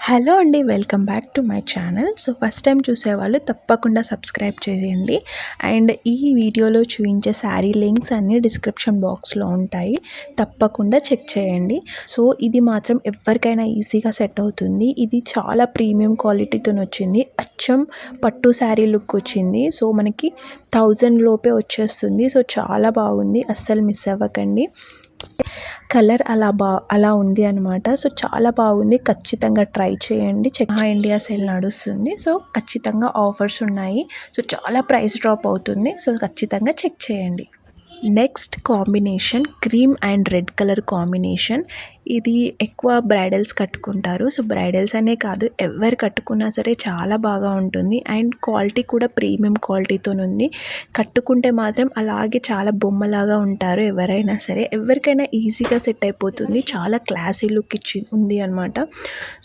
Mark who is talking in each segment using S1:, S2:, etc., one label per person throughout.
S1: Hello అండి, welcome back to my channel. So first time చూసేవాళ్ళు తప్పకుండా సబ్స్క్రైబ్ చేయండి. అండ్ ఈ వీడియోలో చూపించే శారీ లింక్స్ అన్నీ డిస్క్రిప్షన్ బాక్స్లో ఉంటాయి, తప్పకుండా చెక్ చేయండి. సో ఇది మాత్రం ఎవరికైనా ఈజీగా సెట్ అవుతుంది. ఇది చాలా ప్రీమియం క్వాలిటీతో వచ్చింది, అచ్చం పట్టు శారీ లుక్ వచ్చింది. సో మనకి 1000 లోపే వచ్చేస్తుంది. సో చాలా బాగుంది, అస్సలు మిస్ అవ్వకండి. కలర్ అలా ఉంది అనమాట. సో చాలా బాగుంది, ఖచ్చితంగా ట్రై చేయండి. ఇండియా సేల్ నడుస్తుంది, సో ఖచ్చితంగా ఆఫర్స్ ఉన్నాయి. సో చాలా ప్రైస్ డ్రాప్ అవుతుంది, సో ఖచ్చితంగా చెక్ చేయండి. Next combination cream and red colour combination. ఇది ఎక్కువ బ్రైడల్స్ కట్టుకుంటారు. సో బ్రైడల్స్ అనే కాదు, ఎవరు కట్టుకున్నా సరే చాలా బాగా ఉంటుంది. అండ్ క్వాలిటీ కూడా ప్రీమియం క్వాలిటీతో ఉంది. కట్టుకుంటే మాత్రం అలాగే చాలా బొమ్మలాగా ఉంటారు ఎవరైనా సరే. ఎవరికైనా ఈజీగా సెట్ అయిపోతుంది, చాలా క్లాసీ లుక్ ఉంది అనమాట.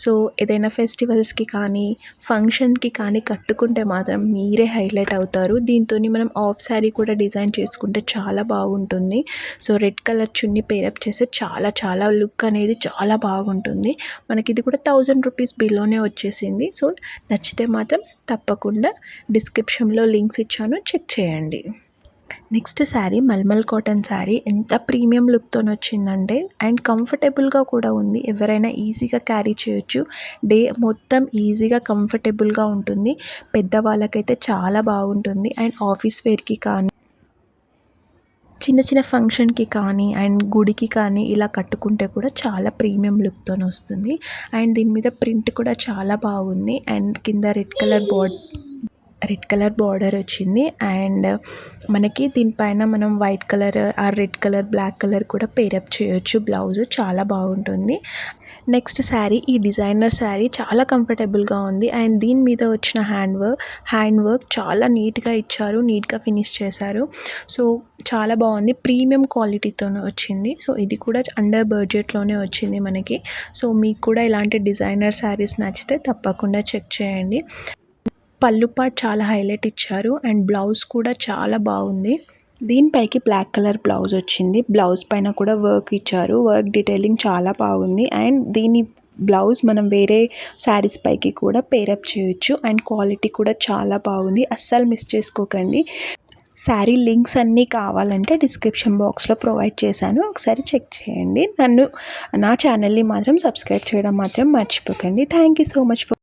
S1: సో ఏదైనా ఫెస్టివల్స్కి కానీ ఫంక్షన్కి కానీ కట్టుకుంటే మాత్రం మీరే హైలైట్ అవుతారు. దీంతో మనం ఆఫ్ శారీ కూడా డిజైన్ చేసుకుంటే చాలా బాగుంటుంది. సో రెడ్ కలర్ చున్నీ పేరప్ చేస్తే చాలా లుక్ అనేది చాలా బాగుంటుంది. మనకి ఇది కూడా 1000 రూపీస్ బిలోనే వచ్చేసింది. సో నచ్చితే మాత్రం తప్పకుండా డిస్క్రిప్షన్లో లింక్స్ ఇచ్చాను, చెక్ చేయండి. Next sari mulmul cotton sari. ఎంత ప్రీమియం లుక్తో వచ్చిందంటే, అండ్ కంఫర్టబుల్గా కూడా ఉంది. ఎవరైనా ఈజీగా క్యారీ చేయొచ్చు, డే మొత్తం ఈజీగా కంఫర్టబుల్గా ఉంటుంది. పెద్దవాళ్ళకైతే చాలా బాగుంటుంది. అండ్ ఆఫీస్ వేర్కి కానీ చిన్న ఫంక్షన్కి కానీ అండ్ గుడికి కానీ ఇలా కట్టుకుంటే కూడా చాలా ప్రీమియం లుక్తో వస్తుంది. అండ్ దీని మీద ప్రింట్ కూడా చాలా బాగుంది. అండ్ కింద రెడ్ కలర్ బార్డర్ వచ్చింది. అండ్ మనకి దీనిపైన మనం వైట్ కలర్ ఆ రెడ్ కలర్ బ్లాక్ కలర్ కూడా పేరప్ చేయొచ్చు. బ్లౌజ్ చాలా బాగుంటుంది. నెక్స్ట్ శారీ, ఈ డిజైనర్ శారీ చాలా కంఫర్టబుల్గా ఉంది. అండ్ దీని మీద వచ్చిన హ్యాండ్ వర్క్ చాలా నీట్గా ఇచ్చారు, నీట్గా ఫినిష్ చేశారు. సో చాలా బాగుంది, ప్రీమియం క్వాలిటీతో వచ్చింది. సో ఇది కూడా అండర్ బడ్జెట్లోనే వచ్చింది మనకి. సో మీకు కూడా ఇలాంటి డిజైనర్ శారీస్ నచ్చితే తప్పకుండా చెక్ చేయండి. పళ్ళు పార్ట్ చాలా హైలైట్ ఇచ్చారు. అండ్ బ్లౌజ్ కూడా చాలా బాగుంది. దీనిపైకి బ్లాక్ కలర్ బ్లౌజ్ వచ్చింది. బ్లౌజ్ పైన కూడా వర్క్ ఇచ్చారు, వర్క్ డీటెయిలింగ్ చాలా బాగుంది. అండ్ దీని బ్లౌజ్ మనం వేరే శారీస్ పైకి కూడా పేరప్ చేయొచ్చు. అండ్ క్వాలిటీ కూడా చాలా బాగుంది, అస్సలు మిస్ చేసుకోకండి. శారీ లింక్స్ అన్నీ కావాలంటే డిస్క్రిప్షన్ బాక్స్లో ప్రొవైడ్ చేశాను, ఒకసారి చెక్ చేయండి. నా ఛానల్ని మాత్రం సబ్స్క్రైబ్ చేయడం మాత్రం మర్చిపోకండి. Thank you so much for